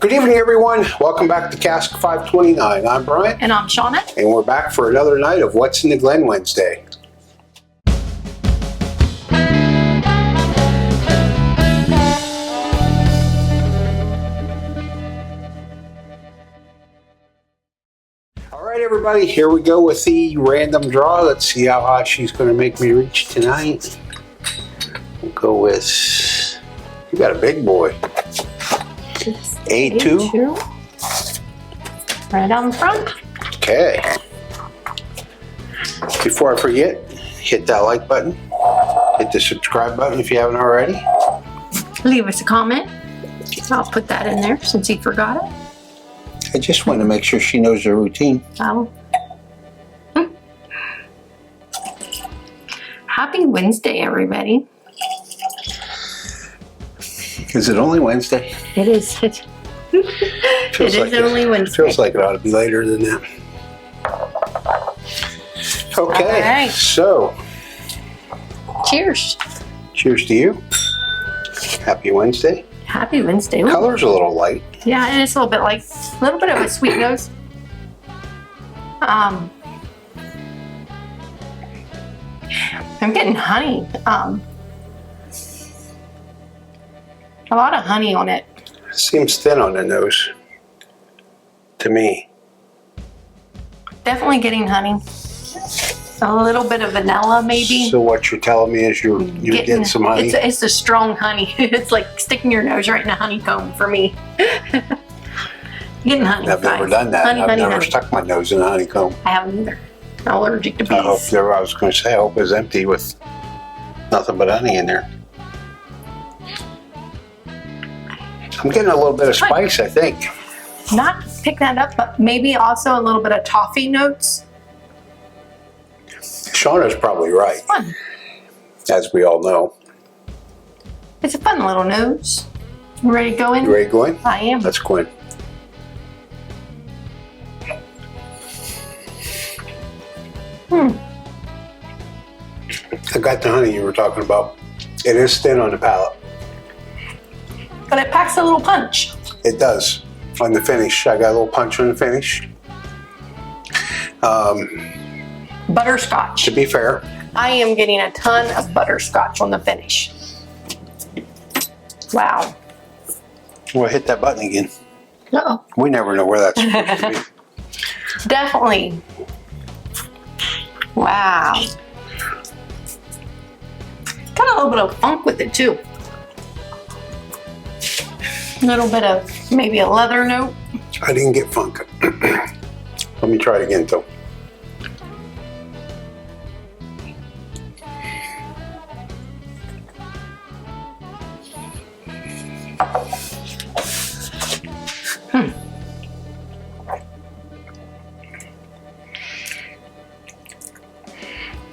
Good evening, everyone. Welcome back to Cask 529. I'm Brian. And I'm Shauna. And we're back for another night of What's in the Glen Wednesday. All right, everybody, here we go with the random draw. Let's see how high she's going to make me reach tonight. We'll go with, you got a big boy. A2. Right on front. Okay. Before I forget, hit that like button. Hit the subscribe button if you haven't already. Leave us a comment. I'll put that in there since you forgot it. I just want to make sure she knows her routine. Oh. Happy Wednesday, everybody. Is it only Wednesday? It is. It is only Wednesday. Feels like it ought to be later than that. Okay, right. So. Cheers. Cheers to you. Happy Wednesday. Happy Wednesday. Ooh. Color's a little light. Yeah, and it's a little bit like, a little bit of a sweet nose. I'm getting honey. A lot of honey on it. Seems thin on the nose to me. Definitely getting honey. A little bit of vanilla, maybe. So what you're telling me is you're getting some honey? It's a strong honey. It's like sticking your nose right in a honeycomb for me. Getting honey. I've never done that. I've never stuck my nose in a honeycomb. I haven't either. I'm allergic to bees. I was going to say, I hope it's empty with nothing but honey in there. I'm getting a little bit of spice, I think. Not pick that up, but maybe also a little bit of toffee notes. Shauna's probably right. Fun. As we all know. It's a fun little nose. You ready to go in? You ready to go in? I am. Let's go in. I got the honey you were talking about. It is thin on the palate. But it packs a little punch. It does. On the finish. I got a little punch on the finish. Butterscotch. To be fair. I am getting a ton of butterscotch on the finish. Wow. We'll hit that button again. Uh-oh. We never know where that's supposed to be. Definitely. Wow. Got a little bit of funk with it too. A little bit of maybe a leather note. I didn't get funk. Let me try it again though.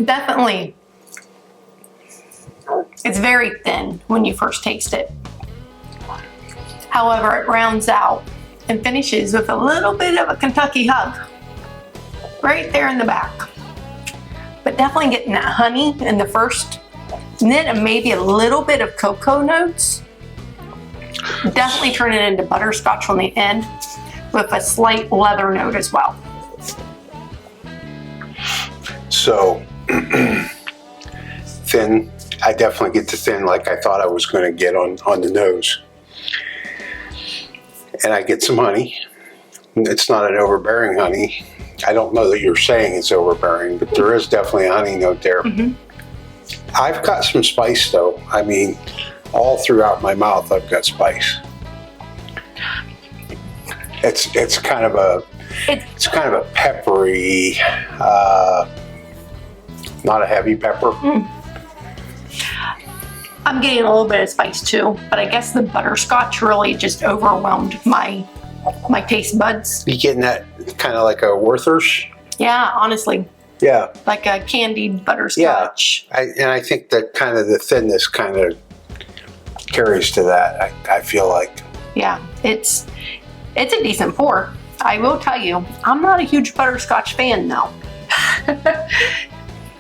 Definitely. It's very thin when you first taste it. However, it rounds out and finishes with a little bit of a Kentucky hug right there in the back. But definitely getting that honey in the first, and then maybe a little bit of cocoa notes. Definitely turn it into butterscotch on the end with a slight leather note as well. So, thin. I definitely get the thin like I thought I was going to get on the nose. And I get some honey. It's not an overbearing honey. I don't know that you're saying it's overbearing, but there is definitely a honey note there. Mm-hmm. I've got some spice though. I mean, all throughout my mouth I've got spice. It's kind of a peppery, not a heavy pepper. I'm getting a little bit of spice too, but I guess the butterscotch really just overwhelmed my taste buds. You getting that kind of like a Werther's? Yeah, honestly. Yeah. Like a candied butterscotch. Yeah, I think that kind of the thinness kind of carries to that, I feel like. Yeah, it's a decent pour. I will tell you, I'm not a huge butterscotch fan though.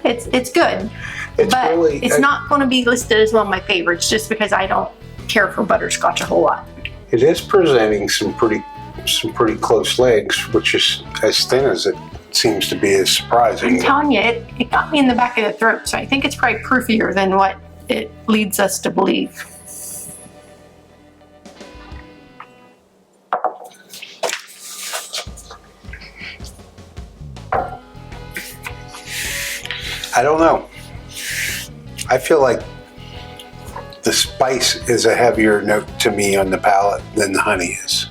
It's good. It's not going to be listed as one of my favorites just because I don't care for butterscotch a whole lot. It is presenting some pretty close legs, which is as thin as it seems to be, is surprising. I'm telling you, it got me in the back of the throat, so I think it's probably proofier than what it leads us to believe. I don't know. I feel like the spice is a heavier note to me on the palate than the honey is.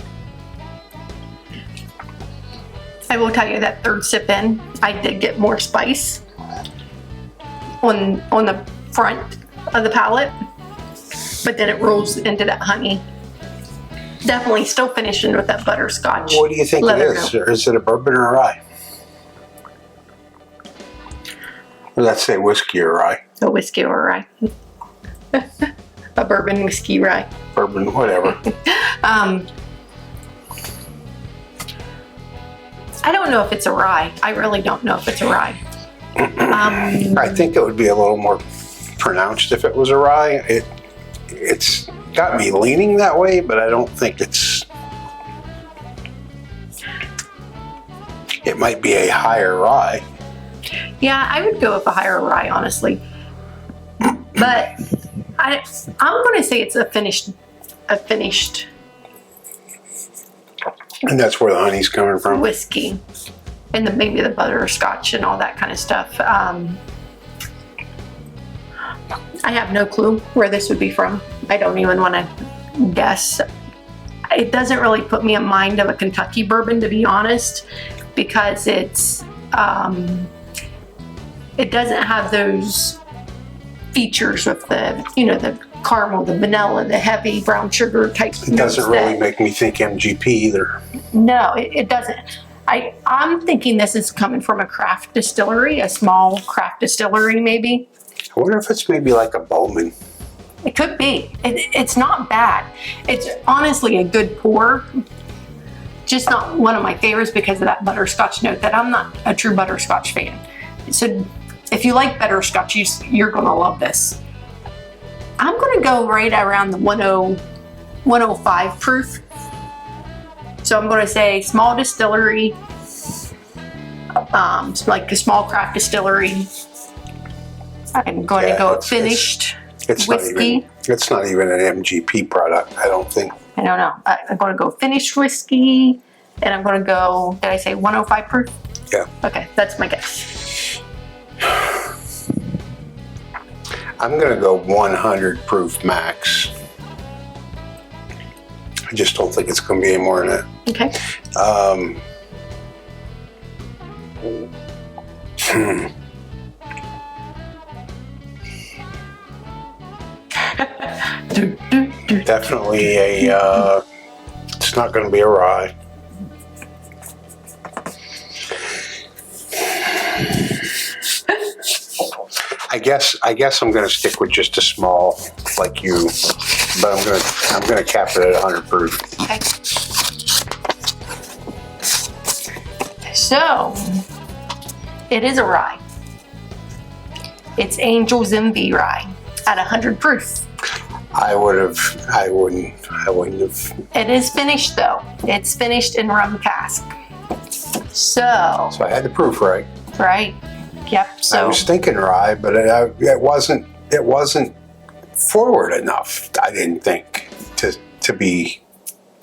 I will tell you that third sip in, I did get more spice on the front of the palate, but then it rolls into that honey. Definitely still finishing with that butterscotch. What do you think it is? note. Or is it a bourbon or a rye? Let's say whiskey or rye. A whiskey or a rye. A bourbon, whiskey, rye. Bourbon, whatever. I don't know if it's a rye. I really don't know if it's a rye. I think it would be a little more pronounced if it was a rye. It's got me leaning that way, but I don't think it's... It might be a higher rye. Yeah, I would go with a higher rye, honestly. But I'm going to say it's a finished. And that's where the honey's coming from. Whiskey, and maybe the butterscotch and all that kind of stuff. I have no clue where this would be from. I don't even want to guess. It doesn't really put me in mind of a Kentucky bourbon, to be honest, because it doesn't have those features with the the caramel, the vanilla, the heavy brown sugar type. It doesn't really make me think MGP either. No, it doesn't. I'm thinking this is coming from a craft distillery, a small craft distillery maybe. I wonder if it's maybe like a Bowman. It could be. It's not bad. It's honestly a good pour. Just not one of my favorites because of that butterscotch note, that I'm not a true butterscotch fan. So if you like butterscotch, you're going to love this. I'm going to go right around the 105 proof. So I'm going to say small distillery, like a small craft distillery. I'm going to go finished whiskey. It's not even an MGP product, I don't think. I don't know. I'm going to go finished whiskey, and I'm going to go, did I say 105 proof? Yeah. Okay, that's my guess. I'm going to go 100 proof max. I just don't think it's going to be any more than that. Okay. Definitely it's not going to be a rye. I guess I'm going to stick with just a small, like you, but I'm going to cap it at 100 proof. Okay. So, it is a rye. It's Angel's Envy rye at 100 proof. I wouldn't have. It is finished though. It's finished in rum cask. So I had the proof right. Right. Yep. So I was thinking rye, but it wasn't forward enough. I didn't think to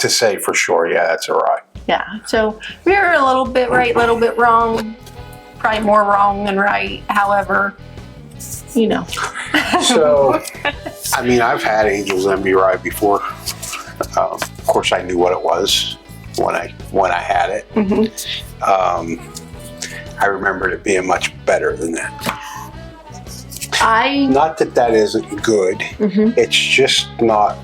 say for sure. Yeah, that's a rye. Yeah. So we were a little bit right, a little bit wrong. Probably more wrong than right. However, So, I mean, I've had Angel's Envy rye before. Of course, I knew what it was when I had it. Mm-hmm. I remembered it being much better than that. Not that isn't good. Mm-hmm. It's just not.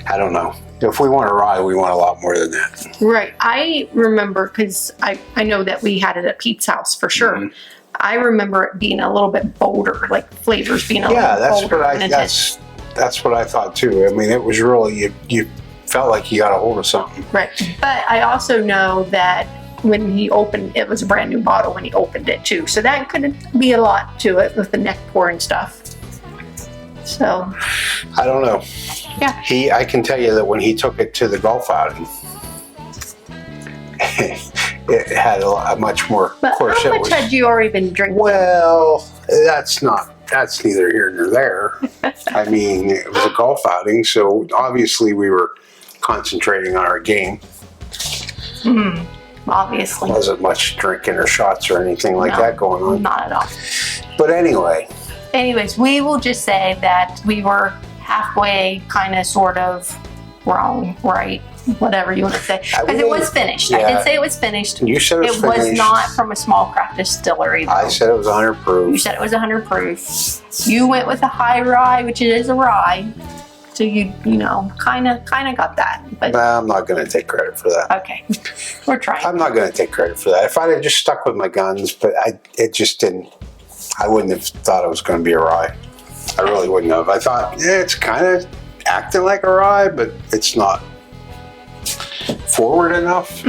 I don't know. If we want a rye, we want a lot more than that. Right. I remember because I know that we had it at Pete's house for sure. Mm-hmm. I remember it being a little bit bolder, like flavors being a little bolder. That's what I thought too. I mean, it was really you felt like you got a hold of something. Right. But I also know that when he opened it was a brand new bottle when he opened it too. So that could be a lot to it with the neck pour and stuff. So I don't know. yeah, I can tell you that when he took it to the golf outing, it had a much more. but of course, how it much was. had you already been drinking? Well, that's neither here nor there. I mean, it was a golf outing, so obviously we were concentrating on our game. Obviously, Wasn't much drinking or shots or anything like No, that going on. not at all. But anyway, Anyways, we will just say that we were halfway, kind of, sort of, wrong, right, whatever you want to say, because it was finished. I Yeah. did say it was finished. you said it was It was finished. not from a small craft distillery, though. I said it was 100 You proof. said it was 100 proof. You went with a high rye, which it is a rye. So you know, kind of got that. But Nah, I'm not going to take credit for that. okay, we're trying. I'm not going to take credit for that. If I'd have just stuck with my guns, but it just didn't. I wouldn't have thought it was going to be a rye. I really wouldn't have. I thought, yeah, it's kind of acting like a rye, but it's not forward enough.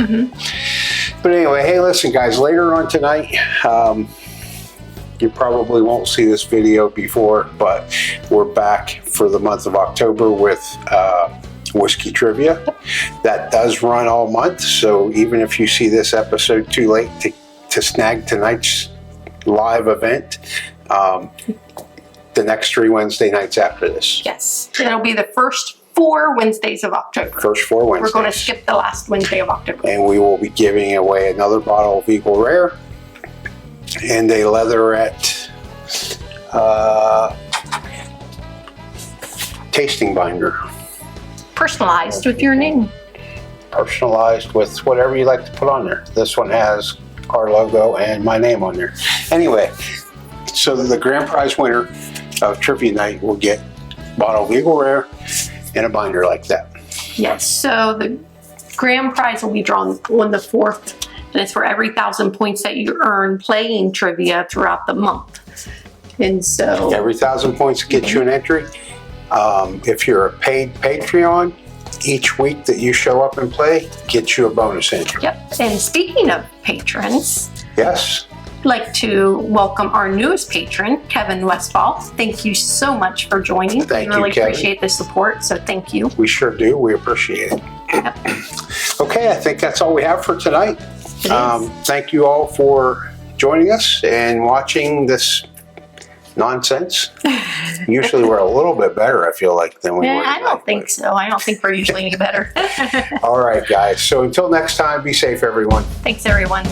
But anyway, hey, listen, guys, later on tonight, you probably won't see this video before, but we're back for the month of October with whiskey trivia. That does run all month, so even if you see this episode too late to snag tonight's live event, the next 3 Wednesday nights after this. Yes, it'll be the first 4 Wednesdays of October. First 4 Wednesdays. We're going to skip the last Wednesday of October. And we will be giving away another bottle of Eagle Rare and a leatherette tasting binder. Personalized with your name. Personalized with whatever you like to put on there. This one has our logo and my name on there. Anyway, so the grand prize winner of Trivia Night will get a bottle of Eagle Rare and a binder like that. Yes, so the grand prize will be drawn on the 4th, and it's for every 1,000 points that you earn playing trivia throughout the month. And so Every 1,000 points gets you an entry. If you're a paid Patreon, each week that you show up and play gets you a bonus entry. Yep. And speaking of patrons, Yes. I'd like to welcome our newest patron, Kevin Westfall. Thank you so much for joining. Thank we really you, Kevin. appreciate the support, so thank you. We sure do. We appreciate it. Yep. Okay, I think that's all we have for tonight. It is. Thank you all for joining us and watching this nonsense. Usually we're a little bit better, I feel like, than we were. I don't tonight, think but- so. I don't think we're usually any better. All right, guys. So until next time, be safe, everyone. Thanks, everyone.